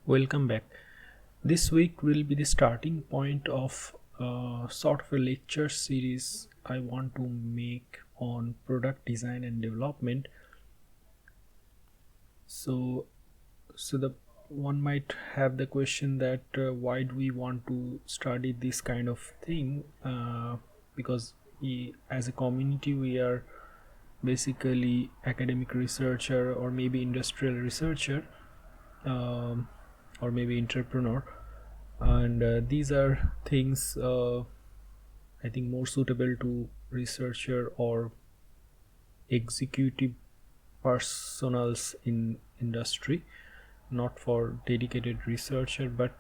Welcome back. This week will be the starting point of sort of a lecture series I want to make on product design and development. So, the one might have the question that why do we want to study this kind of thing? Because as a community, we are basically academic researcher or maybe industrial researcher, um, or maybe entrepreneur, and these are things I think more suitable to researcher or executive personals in industry, not for dedicated researcher. But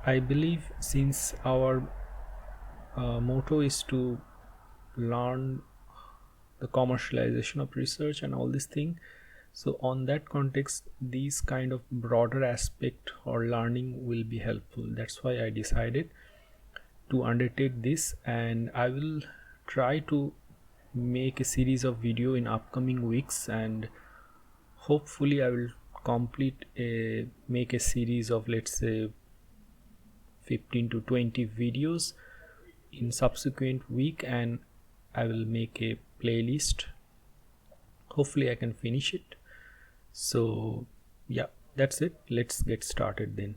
I believe since our motto is to learn the commercialization of research and all this thing, so on that context these kind of broader aspect or learning will be helpful. That's why I decided to undertake this, and I will try to make a series of video in upcoming weeks, and hopefully I will make a series of, let's say, 15 to 20 videos in subsequent week, and I will make a playlist. Hopefully I can finish it. So yeah, that's it. Let's get started then.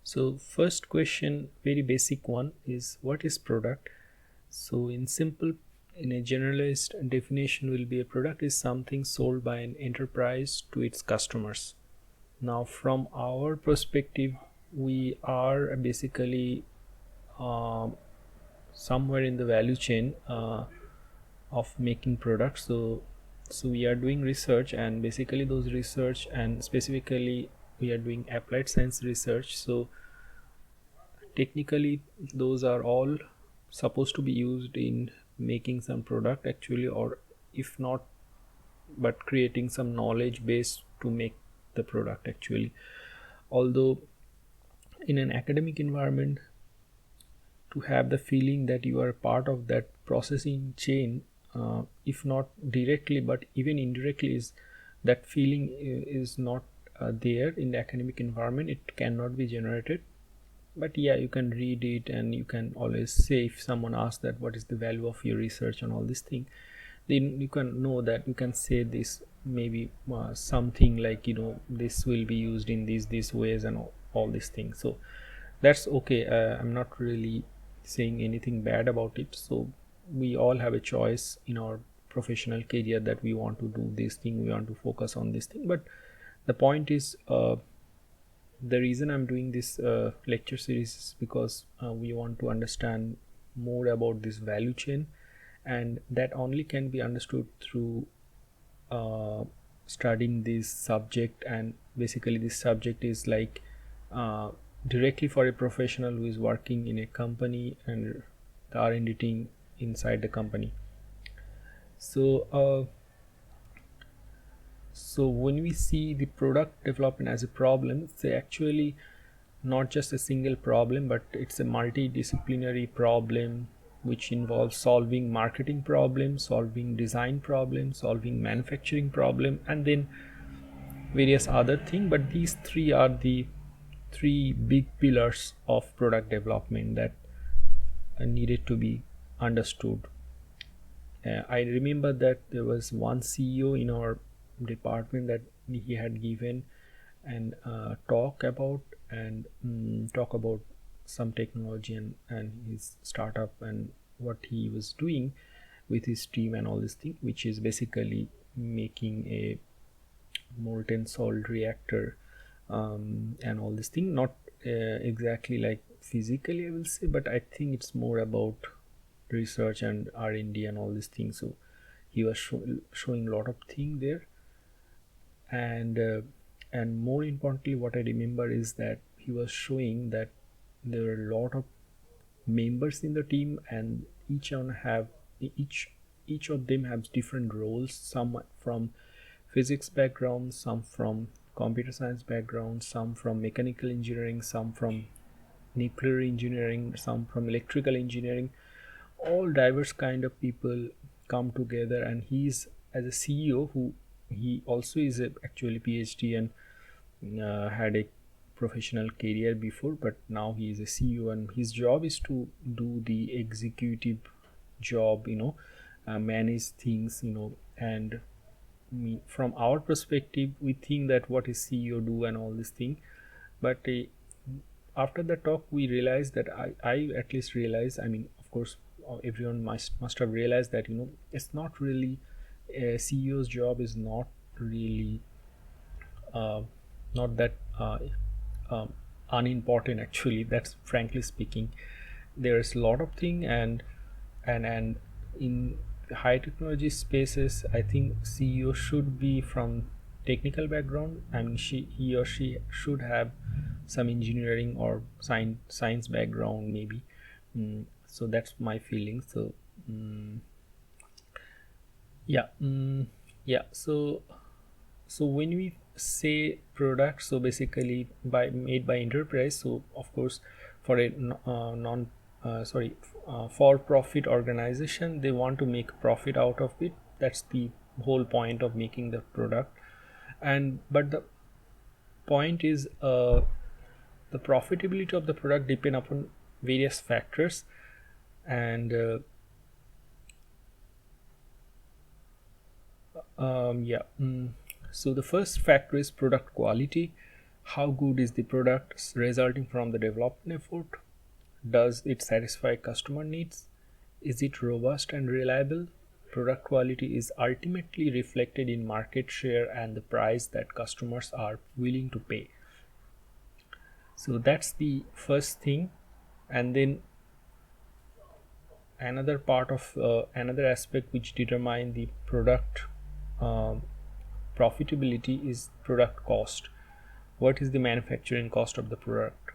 So first question, very basic one, is what is product? So in a generalized definition will be a product is something sold by an enterprise to its customers. Now from our perspective, we are basically somewhere in the value chain of making products. So we are doing research, and basically those research, and specifically we are doing applied science research. So technically those are all supposed to be used in making some product actually, or if not, but creating some knowledge base to make the product actually. Although in an academic environment, to have the feeling that you are part of that processing chain, if not directly but even indirectly, is that feeling is not there in the academic environment. It cannot be generated. But yeah, you can read it, and you can always say, if someone asks that what is the value of your research and all this thing, then you can know that you can say this, maybe something like, this will be used in these ways and all these things. So that's okay. I'm not really saying anything bad about it. So we all have a choice in our professional career that we want to do this thing, we want to focus on this thing. But the point is, the reason I'm doing this lecture series is because we want to understand more about this value chain, and that only can be understood through studying this subject. And basically this subject is like directly for a professional who is working in a company and the R&D team inside the company. So when we see the product development as a problem, it's actually not just a single problem, but it's a multidisciplinary problem which involves solving marketing problems, solving design problems, solving manufacturing problem, and then various other things. But these three are the three big pillars of product development that needed to be understood. I remember that there was one CEO in our department that he had given and talk about some technology and his startup and what he was doing with his team and all this thing, which is basically making a molten salt reactor, and all this thing. Not exactly like physically, I will say, but I think it's more about research and R&D and all these things. So he was showing a lot of things there, and more importantly, what I remember is that he was showing that there are a lot of members in the team, and each of them have different roles. Some from physics background, some from computer science background, some from mechanical engineering, some from nuclear engineering, some from electrical engineering. All diverse kind of people come together, and he's, as a CEO, who he also is actually PhD and had a professional career before, but now he is a CEO, and his job is to do the executive job, manage things, and from our perspective we think that what is CEO do and all this thing, but after the talk we realized that I at least realized, I mean, of course, everyone must have realized that it's not really a CEO's job is not really uh, not that um, unimportant actually. That's frankly speaking, there's a lot of thing, and in high technology spaces I think CEO should be from technical background. I mean, he or she should have some engineering or science background maybe. So that's my feeling. So mm, yeah. Yeah, so when we say product, so basically by made by enterprise, so of course for a non sorry for profit organization, they want to make profit out of it. That's the whole point of making the product. And but the point is, the profitability of the product depend upon various factors. And yeah. So the first factor is product quality. How good is the product resulting from the development effort? Does it satisfy customer needs? Is it robust and reliable? Product quality is ultimately reflected in market share and the price that customers are willing to pay. So that's the first thing. And then another part of another aspect which determine the product um, profitability is product cost. What is the manufacturing cost of the product?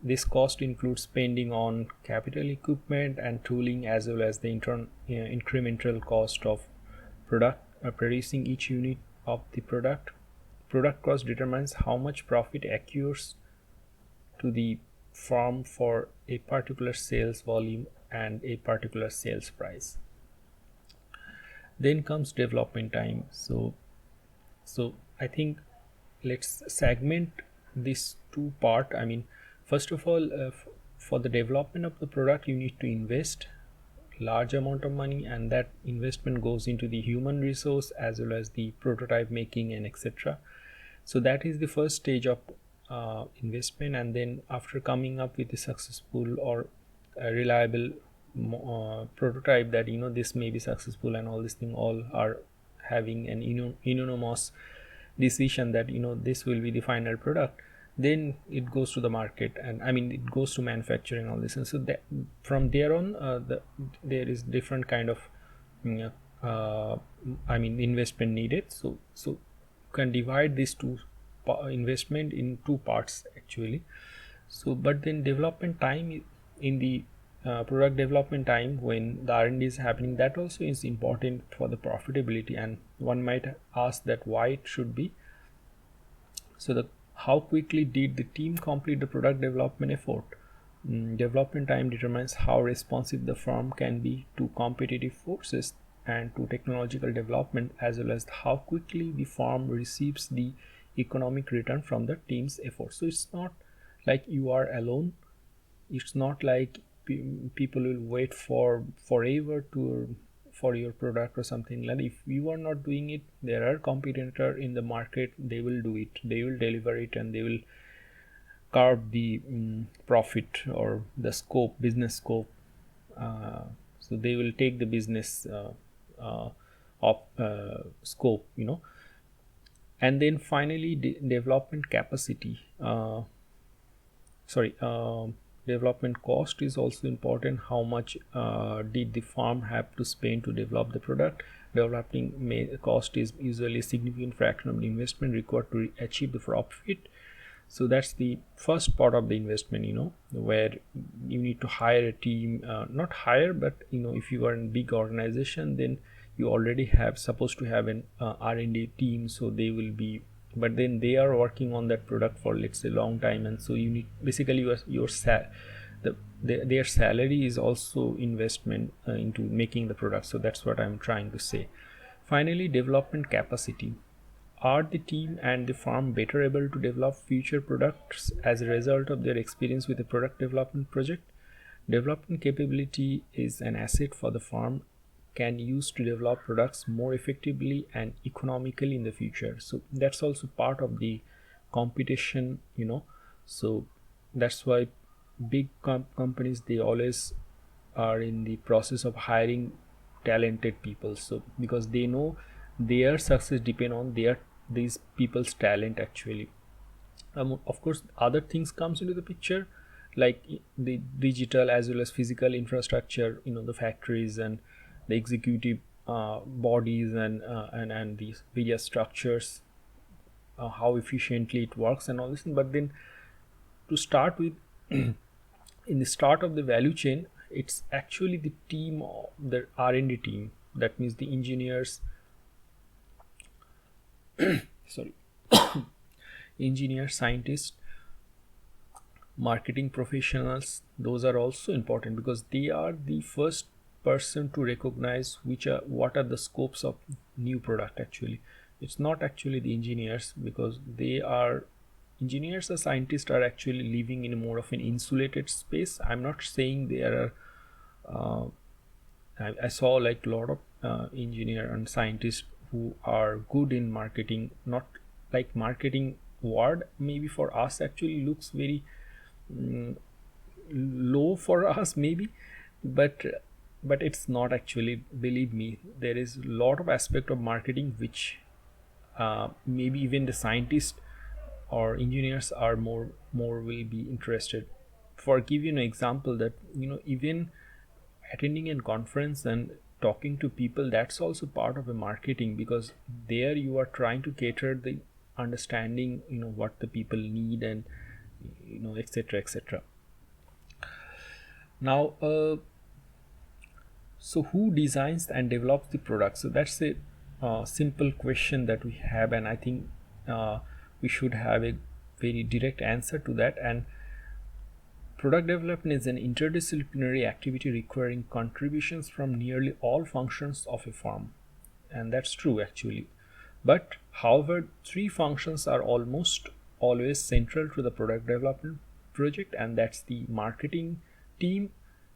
This cost includes spending on capital equipment and tooling, as well as the incremental cost of producing each unit of the product. Product cost determines how much profit accrues to the firm for a particular sales volume and a particular sales price. Then comes development time. So I think let's segment this two part. I mean, first of all, for the development of the product you need to invest large amount of money, and that investment goes into the human resource as well as the prototype making and etc. So that is the first stage of investment. And then after coming up with a successful or a reliable prototype that this may be successful and all this thing, all are having an unanimous decision that this will be the final product, then it goes to the market, and I mean it goes to manufacturing, all this. And so that from there on, there is different kind of I mean investment needed. So you can divide these two investment in two parts actually. So but then development time, in the product development time when the R&D is happening, that also is important for the profitability. And one might ask that why it should be. So the how quickly did the team complete the product development effort? Development time determines how responsive the firm can be to competitive forces and to technological development, as well as how quickly the firm receives the economic return from the team's effort. So it's not like you are alone. It's not like people will wait for forever for your product or something. Like if you are not doing it, there are competitor in the market, they will do it, they will deliver it, and they will carve the profit or the scope, business scope. So they will take the business of scope, and then finally development capacity. Development cost is also important. How much did the firm have to spend to develop the product? Developing cost is usually a significant fraction of the investment required to achieve the profit. So that's the first part of the investment, where you need to hire a team, not hire, but if you are in big organization, then you already have supposed to have an R&D team, so they will be, but then they are working on that product for, let's say, long time, and so you need basically their salary is also investment into making the product. So that's what I'm trying to say. Finally, development capacity. Are the team and the firm better able to develop future products as a result of their experience with a product development project? Development capability is an asset for the firm can use to develop products more effectively and economically in the future. So that's also part of the competition. So that's why big companies, they always are in the process of hiring talented people, so because they know their success depend on these people's talent actually. Of course other things comes into the picture, like the digital as well as physical infrastructure, the factories and the executive bodies and these various structures, how efficiently it works and all this thing. But then to start with, in the start of the value chain, it's actually the team, the R&D team, that means the engineers, sorry, engineers, scientists, marketing professionals. Those are also important because they are the first person to recognize what are the scopes of new product actually. It's not actually the engineers, because engineers or scientists are actually living in a more of an insulated space. I'm not saying there are uh, I saw like a lot of engineer and scientists who are good in marketing, not like marketing word maybe for us actually looks very mm, low for us maybe, but it's not actually. Believe me, there is a lot of aspect of marketing which maybe even the scientists or engineers are more will be interested. For give you an example, that even attending a conference and talking to people, that's also part of a marketing, because there you are trying to cater the understanding, what the people need, and etc etc. Now so who designs and develops the product? So that's a simple question that we have, and I think we should have a very direct answer to that. And product development is an interdisciplinary activity requiring contributions from nearly all functions of a firm, and that's true actually. But however, three functions are almost always central to the product development project, and that's the marketing team,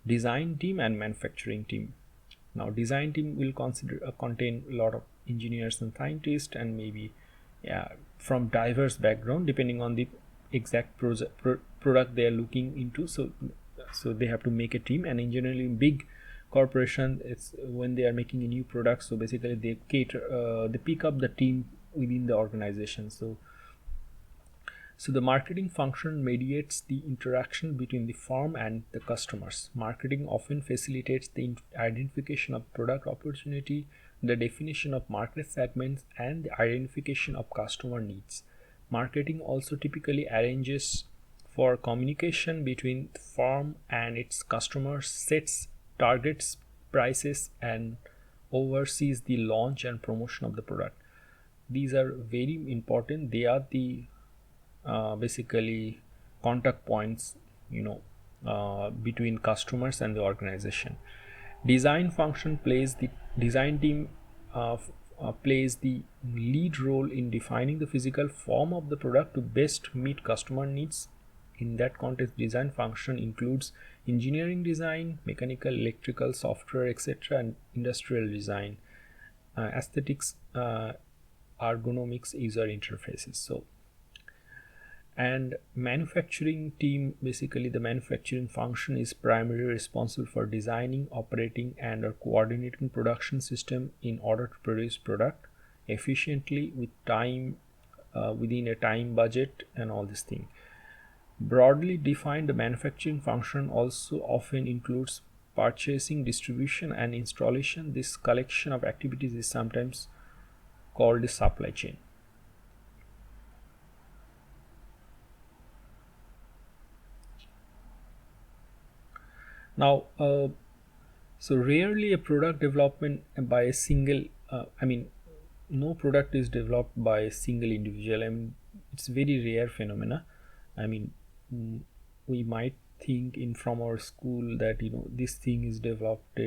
design team, and manufacturing team. Now, design team will contain a lot of engineers and scientists, and maybe, yeah, from diverse background depending on the exact product they are looking into. So they have to make a team, and in generally big corporation, it's when they are making a new product. So basically, they pick up the team within the organization. So the marketing function mediates the interaction between the firm and the customers. Marketing often facilitates the identification of product opportunity, the definition of market segments, and the identification of customer needs. Marketing also typically arranges for communication between the firm and its customers, sets targets, prices, and oversees the launch and promotion of the product. These are very important. They are the basically contact points, between customers and the organization. Design function plays the design team plays the lead role in defining the physical form of the product to best meet customer needs. In that context, design function includes engineering design, mechanical, electrical, software, etc., and industrial design, aesthetics, ergonomics, user interfaces. So, and manufacturing team, basically the manufacturing function is primarily responsible for designing, operating, and or coordinating production system in order to produce product efficiently with time, within a time budget and all this thing. Broadly defined, the manufacturing function also often includes purchasing, distribution, and installation. This collection of activities is sometimes called the supply chain. Now, so rarely a product development by a single, no product is developed by a single individual. It's very rare phenomena. I mean, we might think in from our school that this thing is developed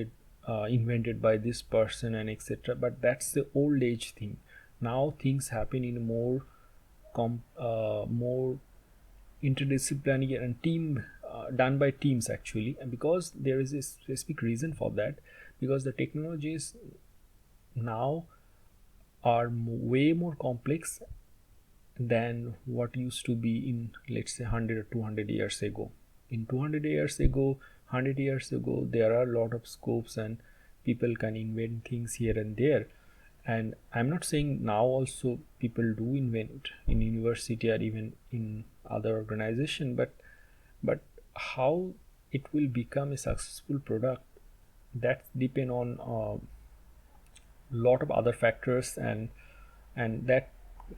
invented by this person and etc. But that's the old age thing. Now things happen in a more interdisciplinary and team, done by teams actually, and because there is a specific reason for that, because the technologies now are way more complex than what used to be in, let's say, 100 or 200 years ago. In 200 years ago, 100 years ago, there are a lot of scopes and people can invent things here and there. And I'm not saying now also people do invent in university or even in other organization, but how it will become a successful product, that depend on lot of other factors, and that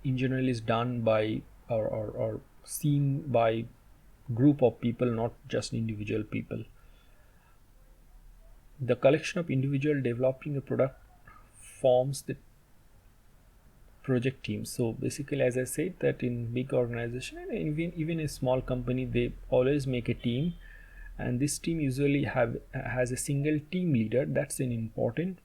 in general is done by or seen by group of people, not just individual people. The collection of individual developing a product forms the project team. So basically, as I said, that in big organization and even a small company, they always make a team, and this team usually has a single team leader. That's an important,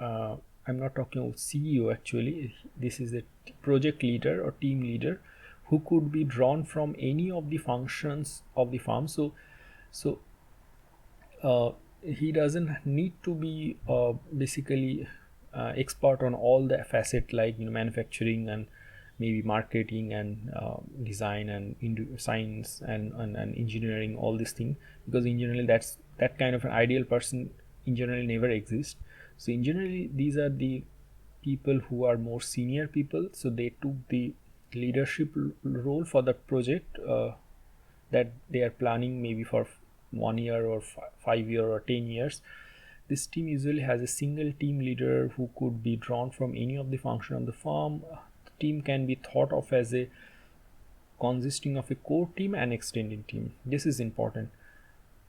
I'm not talking about CEO actually. This is a project leader or team leader who could be drawn from any of the functions of the firm. So he doesn't need to be basically expert on all the facet, like manufacturing and maybe marketing and design and science and engineering, all these things, because in general that kind of an ideal person in general never exists. So in general these are the people who are more senior people, so they took the leadership role for the project that they are planning maybe for 1 year or 5 year or 10 years. This team usually has a single team leader who could be drawn from any of the function of the firm. The team can be thought of as a consisting of a core team and extended team. This is important.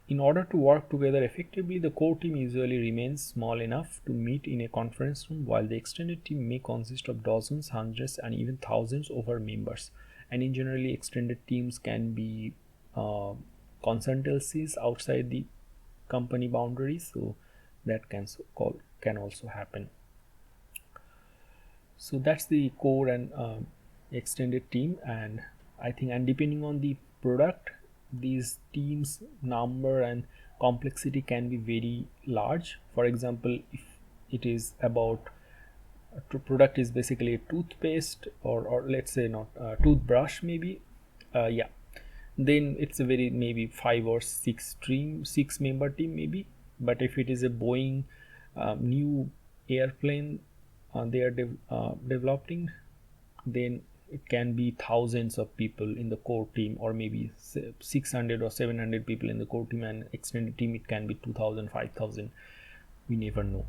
In order to work together effectively, the core team usually remains small enough to meet in a conference room, while the extended team may consist of dozens, hundreds, and even thousands of our members. And in generally, extended teams can be consultancies outside the company boundaries, so that can also happen. So that's the core and extended team, and I think, and depending on the product, these teams number and complexity can be very large. For example, if it is about product is basically a toothpaste, or let's say not toothbrush maybe, yeah, then it's a very maybe 5 or 6 member team maybe. But if it is a Boeing new airplane they are developing, then it can be thousands of people in the core team, or maybe 600 or 700 people in the core team, and extended team it can be 2000, 5000, we never know.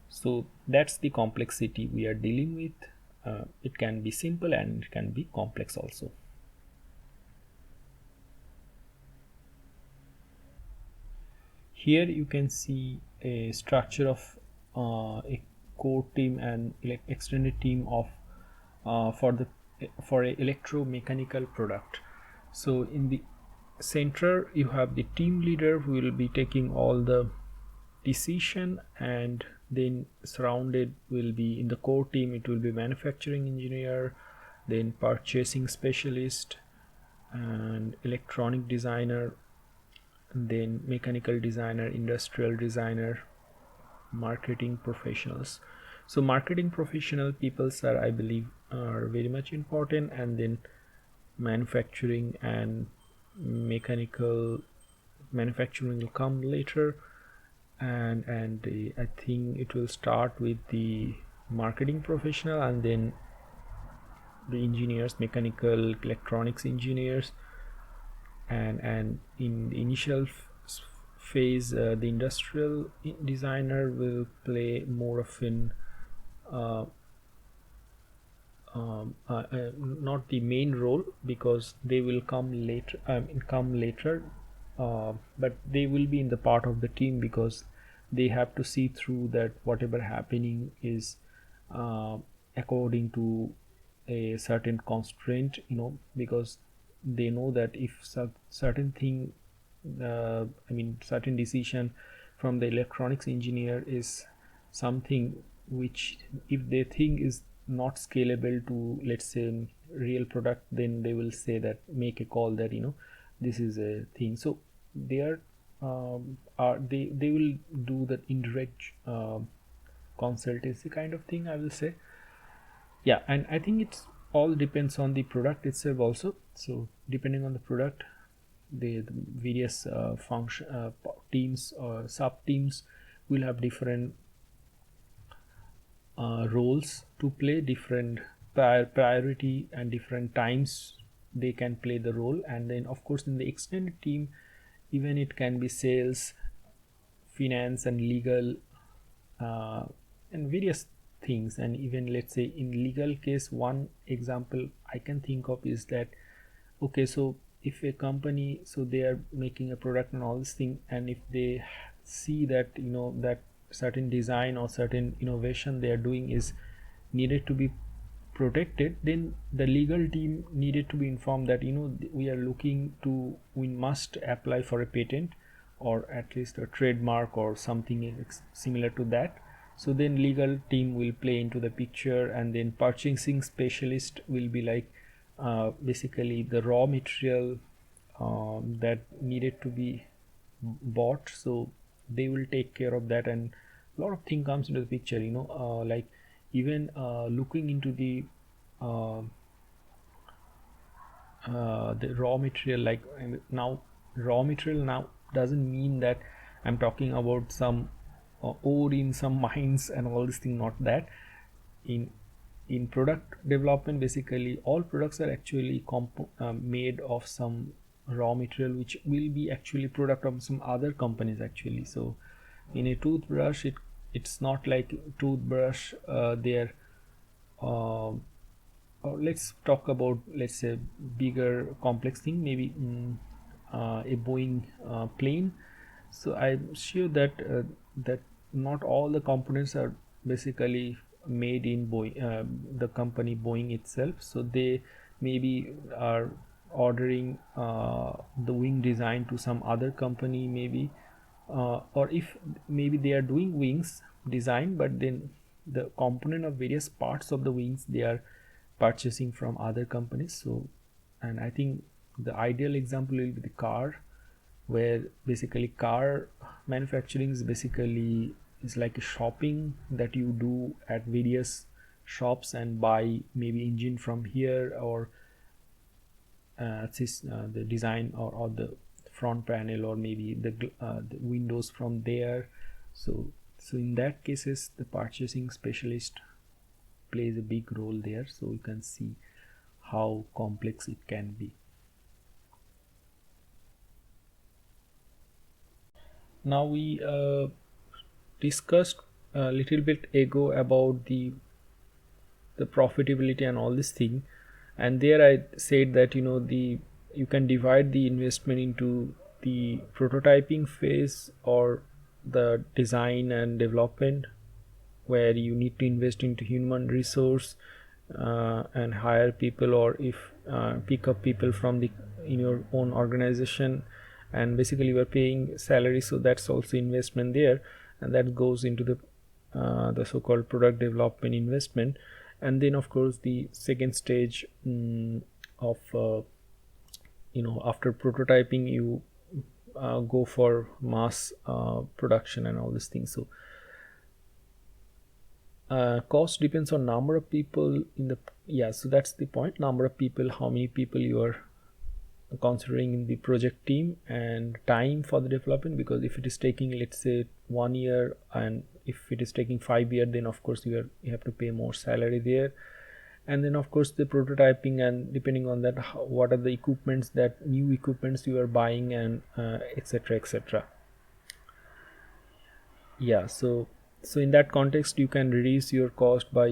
So that's the complexity we are dealing with. It can be simple and it can be complex also. Here you can see a structure of a core team and extended team of for a electromechanical product. So in the center you have the team leader who will be taking all the decision, and then surrounded will be, in the core team it will be manufacturing engineer, then purchasing specialist and electronic designer, then mechanical designer, industrial designer, marketing professionals. So marketing professional peoples are, I believe, are very much important, and then manufacturing and mechanical manufacturing will come later, and I think it will start with the marketing professional, and then the engineers, mechanical electronics engineers, and in the initial phase the industrial designer will play more of an not the main role, because they will come later, but they will be in the part of the team, because they have to see through that whatever happening is according to a certain constraint, because they know that if certain thing certain decision from the electronics engineer is something which, if they think is not scalable to, let's say, real product, then they will say that, make a call that this is a thing. So they they will do that indirect consultancy kind of thing, I will say. Yeah, and I think it's all depends on the product itself also. So depending on the product, the various function teams or sub teams will have different roles to play, different priority, and different times they can play the role. And then of course in the extended team, even it can be sales, finance, and legal, and various things. And even, let's say, in legal case, one example I can think of is that, okay, so if a company, so they are making a product and all this thing, and if they see that that certain design or certain innovation they are doing is needed to be protected, then the legal team needed to be informed that we are looking to, we must apply for a patent or at least a trademark or something similar to that. So then legal team will play into the picture, and then purchasing specialist will be like basically the raw material that needed to be bought, so they will take care of that. And a lot of thing comes into the picture, like even looking into the raw material, like now raw material now doesn't mean that I'm talking about some ore in some mines and all this thing, not that. In product development, basically all products are actually made of some raw material which will be actually product of some other companies actually. So in a toothbrush, it's not like toothbrush there or let's talk about, let's say, bigger complex thing, maybe a Boeing plane. So I'm sure that that not all the components are basically made in Boeing, the company Boeing itself. So they maybe are ordering the wing design to some other company, maybe, or if maybe they are doing wings design, but then the component of various parts of the wings they are purchasing from other companies. So, and I think the ideal example will be the car, where basically car manufacturing is basically is like a shopping that you do at various shops and buy maybe engine from here, or the design or the front panel, or maybe the windows from there. So in that cases, the purchasing specialist plays a big role there. So you can see how complex it can be. Now we discussed a little bit ago about the profitability and all this thing, and there I said that you can divide the investment into the prototyping phase or the design and development, where you need to invest into human resource and hire people, or if pick up people from in your own organization, and basically you are paying salary, so that's also investment there, and that goes into the so-called product development investment. And then of course the second stage of after prototyping, you go for mass production and all these things. So cost depends on number of people in the so that's the point, number of people, how many people you are considering in the project team, and time for the development, because if it is taking, let's say, 1 year, and if it is taking 5 years, then of course you have to pay more salary there. And then of course the prototyping, and depending on that, what are the equipments, that new equipments you are buying, and etc etc. Yeah, so in that context you can reduce your cost by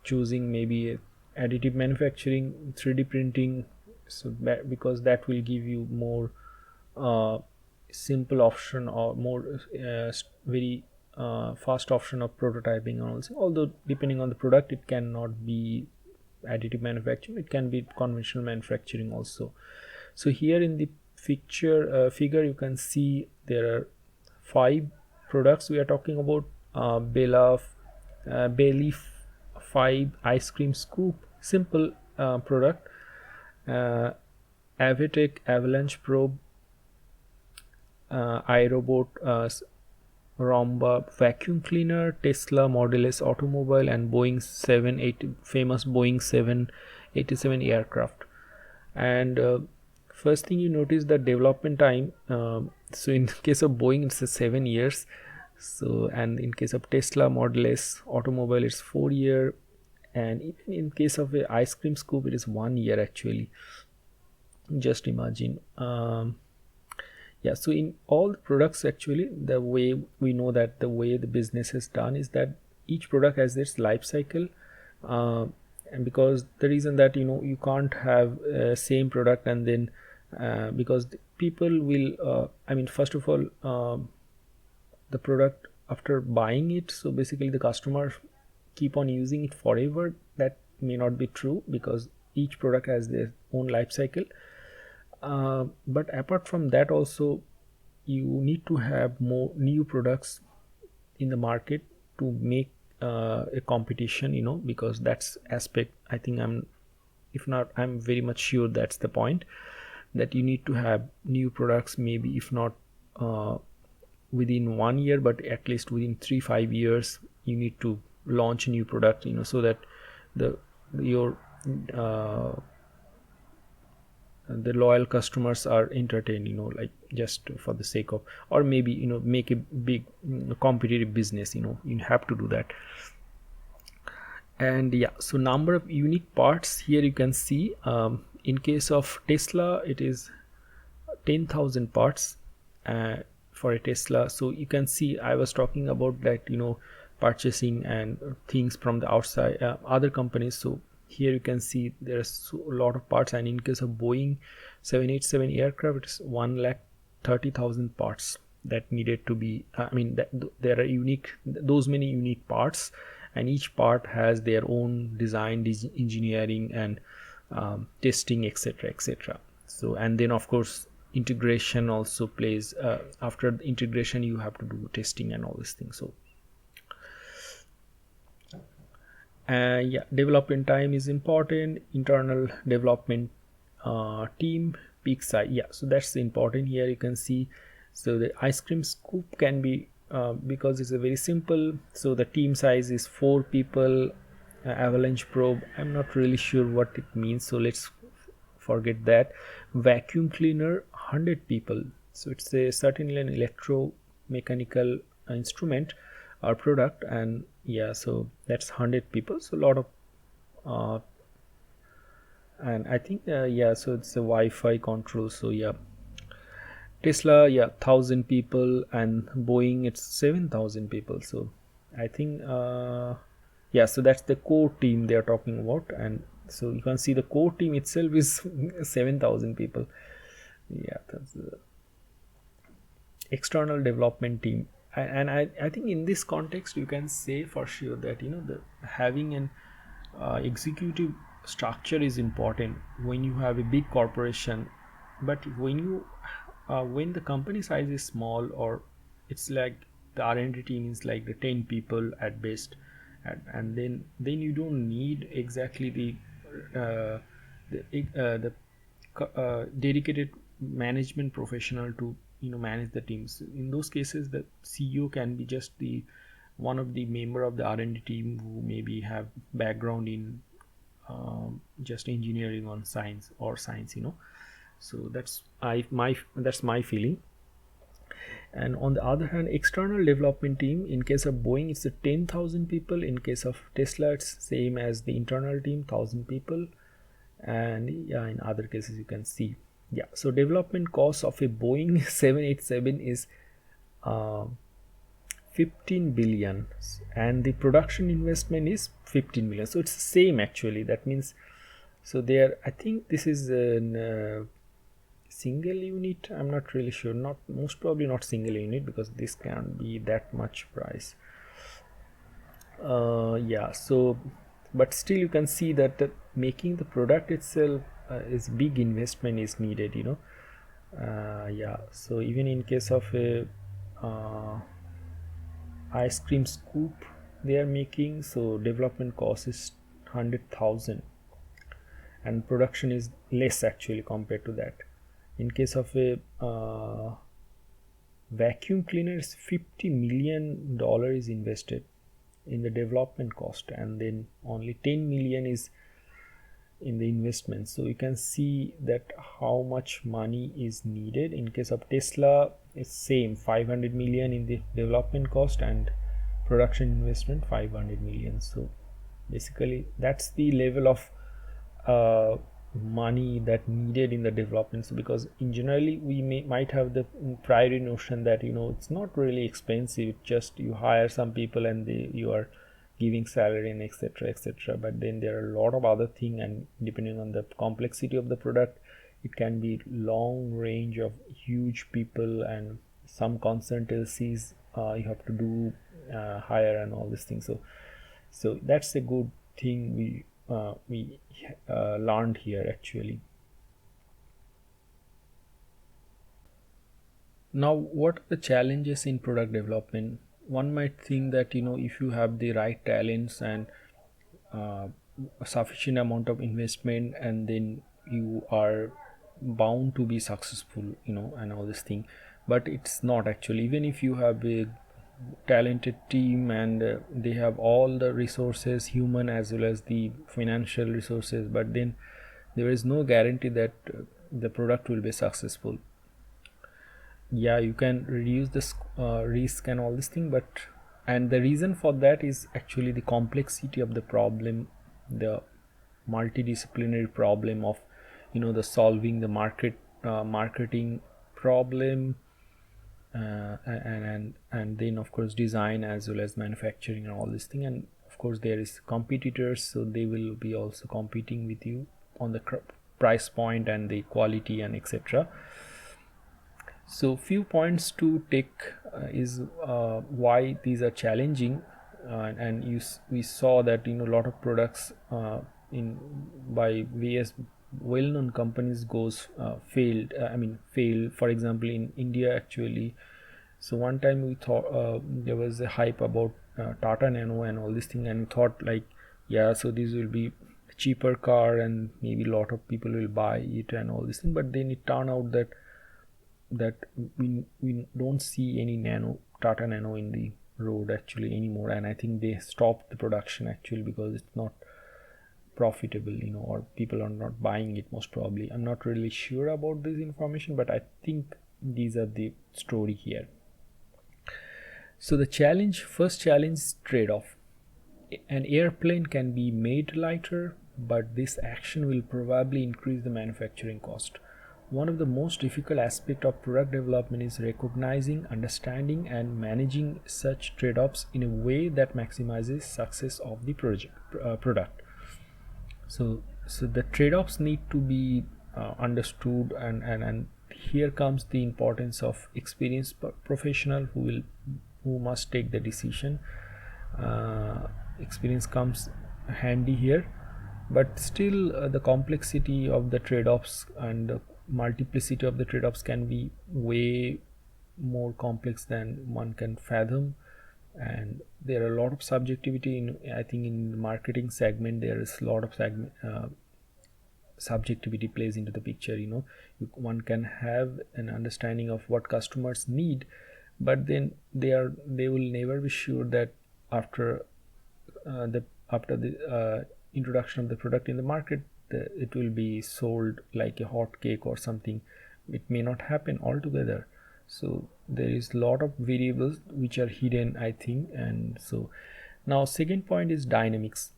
choosing maybe additive manufacturing, 3D printing, so because that will give you more simple option, or more very fast option of prototyping and also. Although depending on the product, it cannot be additive manufacturing, it can be conventional manufacturing also. So here in the figure you can see there are 5 products we are talking about, Bailey 5 ice cream scoop, simple product, Avatec avalanche probe, iRobot Romba vacuum cleaner, Tesla Model S automobile, and famous Boeing 787 aircraft. And first thing you notice, the development time. So in the case of Boeing, it's 7 years. So, and in case of Tesla Model S automobile, it's 4 year, and even in case of a ice cream scoop, it is 1 year actually. Just imagine. Yeah, so in all the products actually, the way we know that the way the business is done is that each product has its life cycle, and because the reason that you can't have same product and then because people will first of all, the product after buying it, so basically the customer keep on using it forever. That may not be true because each product has their own life cycle. But apart from that also, you need to have more new products in the market to make a competition, because that's aspect, I think I'm very much sure that's the point, that you need to have new products, maybe if not within 1 year, but at least within 3-5 years you need to launch a new product, so that your the loyal customers are entertained, like just for the sake of, or maybe make a big competitive business, you have to do that. And yeah, so number of unique parts here you can see, in case of Tesla it is 10,000 parts for a Tesla. So you can see I was talking about that, purchasing and things from the outside, other companies. So here you can see there's a lot of parts, and in case of Boeing 787 aircraft, it's 130,000 parts that needed to be, there are those many unique parts, and each part has their own design, engineering, and testing, etc, etc. So, and then of course integration also plays, after the integration you have to do testing and all these things. So yeah, development time is important, internal development team, peak size. Yeah, so that's important. Here you can see, so the ice cream scoop can be because it's a very simple, so the team size is 4 people. Avalanche probe, I'm not really sure what it means, so let's forget that. Vacuum cleaner, 100 people, so it's certainly an electromechanical instrument or product, and yeah, so that's 100 people, so a lot of and I think yeah, so it's a Wi-Fi control. So yeah, Tesla, yeah, 1,000 people, and Boeing it's 7,000 people. So I think yeah, so that's the core team they are talking about, and so you can see the core team itself is 7,000 people. Yeah, that's the external development team. And I think in this context you can say for sure that having an executive structure is important when you have a big corporation. But when the company size is small, or it's like the R&D team is like the 10 people at best, and then you don't need exactly the dedicated management professional to manage the teams. In those cases, the CEO can be just the one of the member of the R&D team who maybe have background in just engineering on science. So that's my feeling. And on the other hand, external development team, in case of Boeing it's 10,000 people, in case of Tesla it's same as the internal team, 1,000 people, and yeah, in other cases you can see. Yeah, so development cost of a Boeing 787 is 15 billion, and the production investment is 15 million. So it's the same actually. That means, so there, I think this is a single unit. I'm not really sure. Not most probably not single unit, because this can't be that much price. Yeah. So, but still you can see that making the product itself is big investment is needed. Yeah. So even in case of a ice cream scoop they are making, so development cost is 100,000 and production is less actually compared to that. In case of a vacuum cleaner, is $50 million is invested in the development cost, and then only 10 million is in the investment. So you can see that how much money is needed. In case of Tesla, it's same, 500 million in the development cost and production investment 500 million. So basically that's the level of money that needed in the development. So because in generally we might have the prior notion that it's not really expensive, it's just you hire some people and you are giving salary and etc etc, but then there are a lot of other things, and depending on the complexity of the product, it can be long range of huge people and some consultancies you have to do hire and all these things. So that's a good thing we learned here actually. Now, what are the challenges in product development? One might think that if you have the right talents and a sufficient amount of investment, and then you are bound to be successful, and all this thing. But it's not actually. Even if you have a talented team and they have all the resources, human as well as the financial resources, but then there is no guarantee that the product will be successful. Yeah, you can reduce this risk and all this thing, but and the reason for that is actually the complexity of the problem, the multidisciplinary problem of the solving the marketing problem, and then of course design as well as manufacturing and all this thing. And of course there is competitors, so they will be also competing with you on the price point and the quality and etc. So few points to take is why these are challenging, and we saw that a lot of products in by various well-known companies goes failed. Fail. For example, in India actually. So one time we thought there was a hype about Tata Nano and all this thing, and we thought like, yeah, so this will be a cheaper car and maybe a lot of people will buy it and all this thing. But then it turned out that we don't see any Tata Nano in the road actually anymore, and I think they stopped the production actually because it's not profitable, or people are not buying it most probably. I'm not really sure about this information, but I think these are the story here. So the first challenge is trade-off. An airplane can be made lighter, but this action will probably increase the manufacturing cost. One of the most difficult aspects of product development is recognizing, understanding, and managing such trade-offs in a way that maximizes success of the product. So the trade-offs need to be understood, and here comes the importance of experienced professional who must take the decision. Experience comes handy here, but still the complexity of the trade-offs and the multiplicity of the trade-offs can be way more complex than one can fathom, and there are a lot of subjectivity I think in the marketing segment there is a lot of subjectivity plays into the picture. One can have an understanding of what customers need, but then they will never be sure that after the introduction of the product in the market it will be sold like a hot cake or something. It may not happen altogether. So there is a lot of variables which are hidden, I think. And so now second point is dynamics.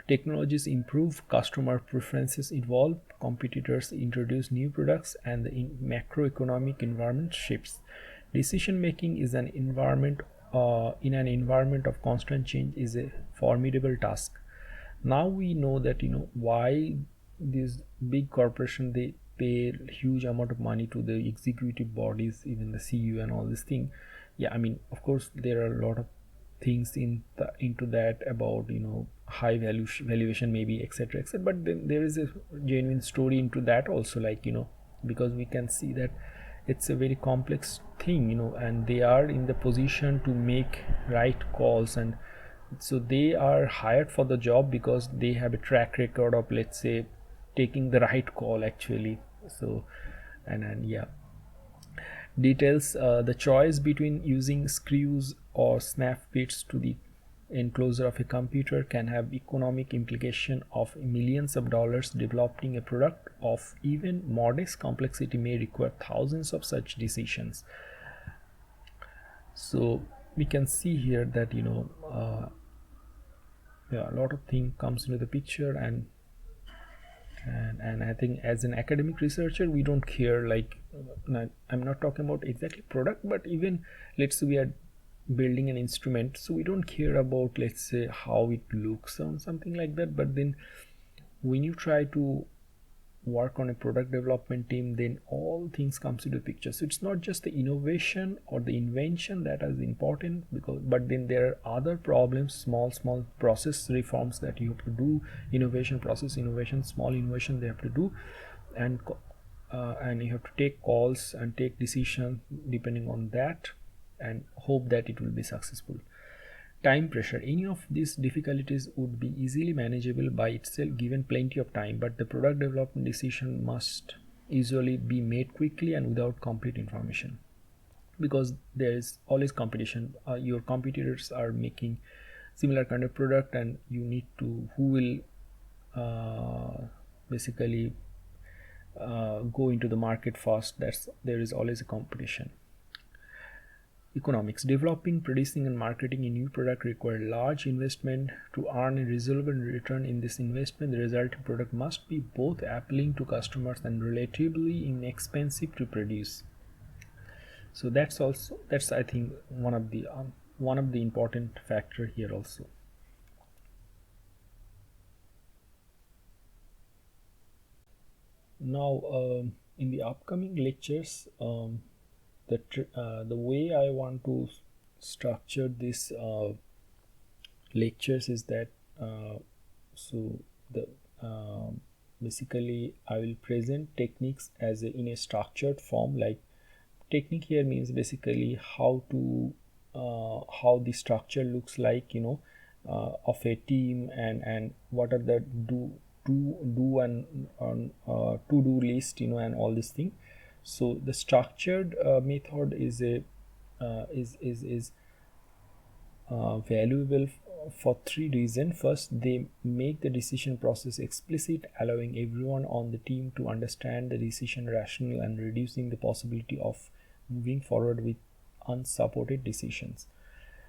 Technologies improve, customer preferences evolve, competitors introduce new products, and the macroeconomic environment shifts. Decision making is an environment in an environment of constant change is a formidable task. Now we know that why these big corporations they pay huge amount of money to the executive bodies, even the CEO and all this thing. Yeah, of course there are a lot of things into that about high valuation maybe etc etc, but then there is a genuine story into that also, like because we can see that it's a very complex thing, and they are in the position to make right calls, and so they are hired for the job because they have a track record of, let's say, taking the right call actually. So and yeah, details the choice between using screws or snap bits to the enclosure of a computer can have economic implication of millions of dollars. Developing a product of even modest complexity may require thousands of such decisions. So we can see here that yeah, a lot of thing comes into the picture, and I think as an academic researcher we don't care, like, I'm not talking about exactly product, but even let's say we are building an instrument, so we don't care about, let's say, how it looks or something like that. But then when you try to work on a product development team, then all things comes into the picture. So it's not just the innovation or the invention that is important, but then there are other problems, small process reforms that you have to do, innovation, process innovation, small innovation they have to do, and you have to take calls and take decisions depending on that, and hope that it will be successful. Time pressure. Any of these difficulties would be easily manageable by itself given plenty of time, but the product development decision must usually be made quickly and without complete information, because there is always competition. Your competitors are making similar kind of product, and you need to who will basically go into the market first. There is always a competition. Economics. Developing, producing, and marketing a new product require large investment. To earn a reasonable return in this investment, the resulting product must be both appealing to customers and relatively inexpensive to produce. So that's I think one of the important factor here also. Now, in the upcoming lectures, the way I want to structure this lectures is that so the basically I will present techniques as in a structured form. Like, technique here means basically how how the structure looks like, of a team, and what are the do and to do list, and all this thing. So the structured method is a is valuable for three reasons. First, they make the decision process explicit, allowing everyone on the team to understand the decision rationale and reducing the possibility of moving forward with unsupported decisions.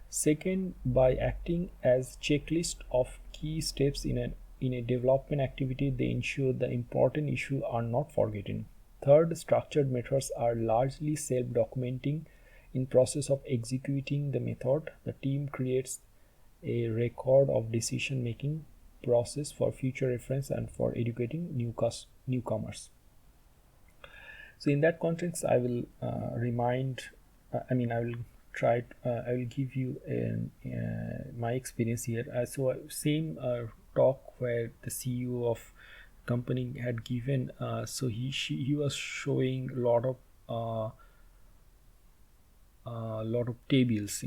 Second, by acting as checklist of key steps in a development activity, they ensure the important issues are not forgotten. Third, structured methods are largely self-documenting. In process of executing the method, the team creates a record of decision making process for future reference and for educating newcomers. So in that context, I will I will try I will give you my experience here. So same talk where the CEO of company had given, so he was showing a lot of tables,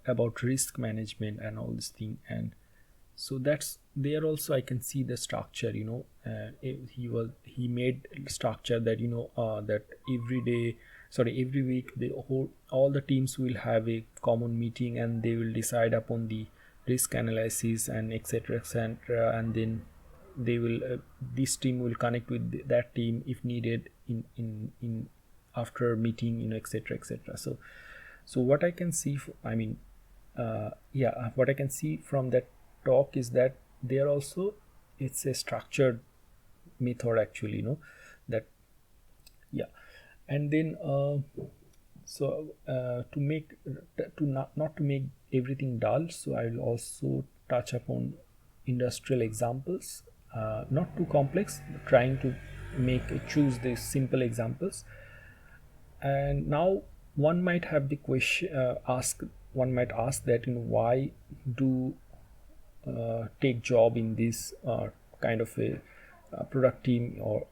about risk management and all this thing. And so that's there also I can see the structure, he made structure that that every week all the teams will have a common meeting, and they will decide upon the risk analysis and etc etc, and then they will this team will connect with that team if needed in after meeting, etc etc. So what I can see what I can see from that talk is that there also it's a structured method actually, that yeah. And then to make to not to make everything dull, so I will also touch upon industrial examples, not too complex, trying to choose the simple examples. And now one might have the question one might ask that, why do take job in this kind of a product team, or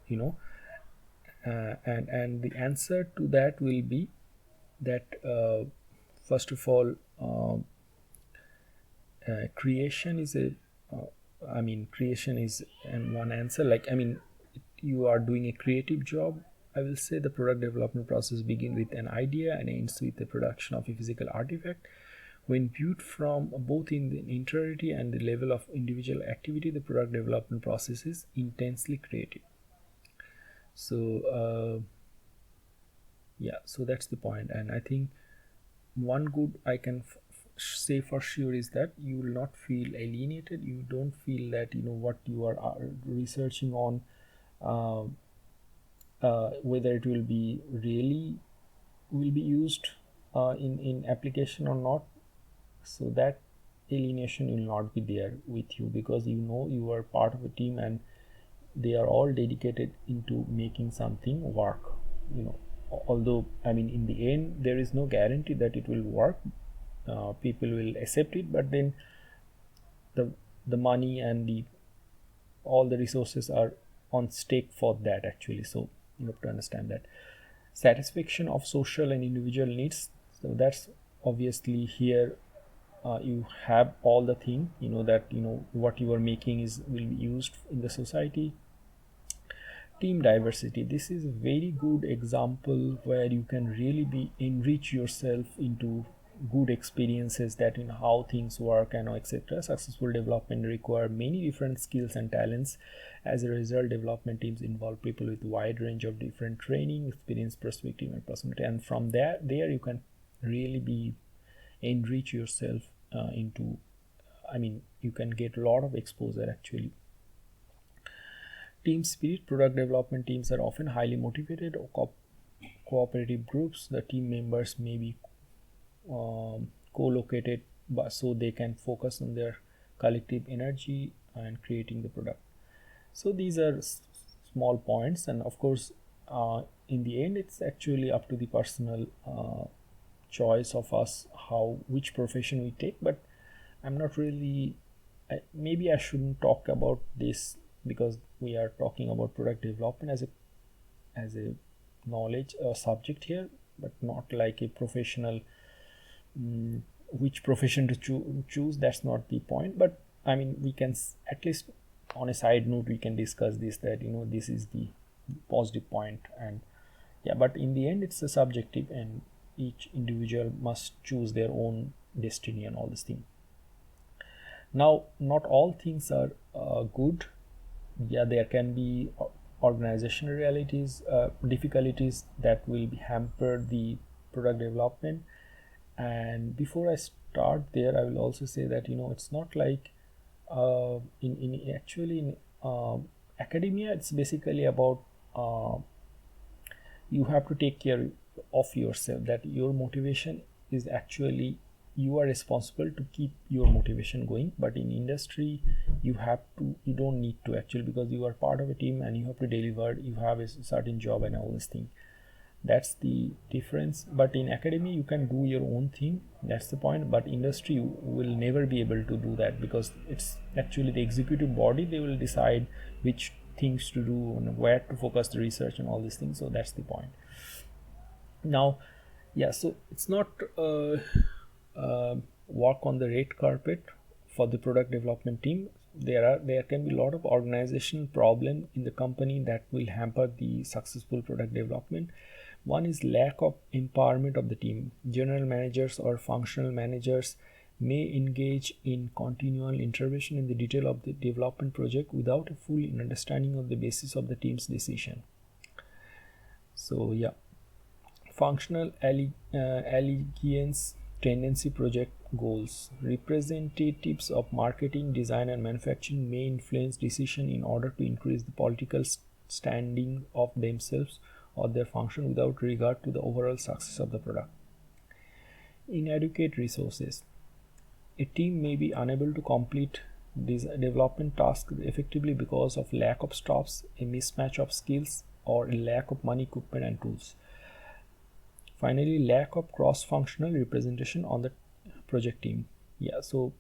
and the answer to that will be that first of all, creation is creation is one answer. Like, you are doing a creative job. I will say the product development process begins with an idea and ends with the production of a physical artifact. When viewed from both in the entirety and the level of individual activity, the product development process is intensely creative. So so that's the point. And I think one good I can say for sure is that you will not feel alienated. You don't feel that what you are researching on, whether it will be used in application or not. So that alienation will not be there with you, because you are part of a team and they are all dedicated into making something work. Although in the end there is no guarantee that it will work. People will accept it, but then the money and all the resources are on stake for that actually. So you have to understand that satisfaction of social and individual needs. So that's obviously here. You have all the thing, that what you are making will be used in the society. Team diversity. This is a very good example where you can really enrich yourself into good experiences, that in how things work and etc. Successful development require many different skills and talents. As a result, development teams involve people with wide range of different training, experience, perspective, and personality. And from there you can really enrich yourself into. You can get a lot of exposure actually. Team spirit. Product development teams are often highly motivated or cooperative groups. The team members may be co-located, but so they can focus on their collective energy and creating the product. So these are small points, and of course in the end it's actually up to the personal choice of us which profession we take. But I'm not really, maybe I shouldn't talk about this, because we are talking about product development as a knowledge or subject here, but not like a professional, which profession to choose. That's not the point. But we can at least on a side note we can discuss this, that this is the positive point. And but in the end it's a subjective, and each individual must choose their own destiny and all this thing. Now, not all things are good. There can be organizational realities, difficulties that will hamper the product development. And before I start there, I will also say that it's not like in academia, it's basically about you have to take care of yourself, that your motivation is actually, you are responsible to keep your motivation going. But in industry you don't need to actually, because you are part of a team and you have to deliver, you have a certain job and all this thing. That's the difference. But in academia you can do your own thing, that's the point. But industry will never be able to do that, because it's actually the executive body. They will decide which things to do and where to focus the research and all these things. So that's the point. Now so it's not walk on the red carpet for the product development team. There can be a lot of organizational problem in the company that will hamper the successful product development. One is lack of empowerment of the team. General managers or functional managers may engage in continual intervention in the detail of the development project without a full understanding of the basis of the team's decision. So functional allegiance tendency. Project goals. Representatives of marketing, design and manufacturing may influence decision in order to increase the political standing of themselves or their function without regard to the overall success of the product. Inadequate resources. A team may be unable to complete these development tasks effectively because of lack of staffs, a mismatch of skills, or a lack of money, equipment and tools. Finally, lack of cross-functional representation on the project team. So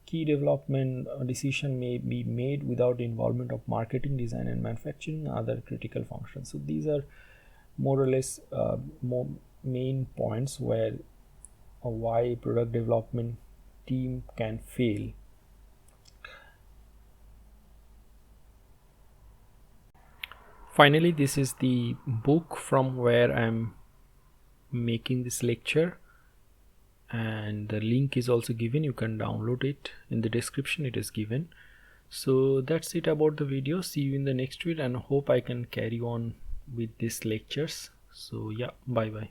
key development decision may be made without the involvement of marketing, design and manufacturing and other critical functions. So these are more or less main points where why product development team can fail. Finally, this is the book from where I'm making this lecture, and the link is also given. You can download it in the description, it is given. So that's it about the video. See you in the next video, and hope I can carry on with these lectures. So yeah, bye bye.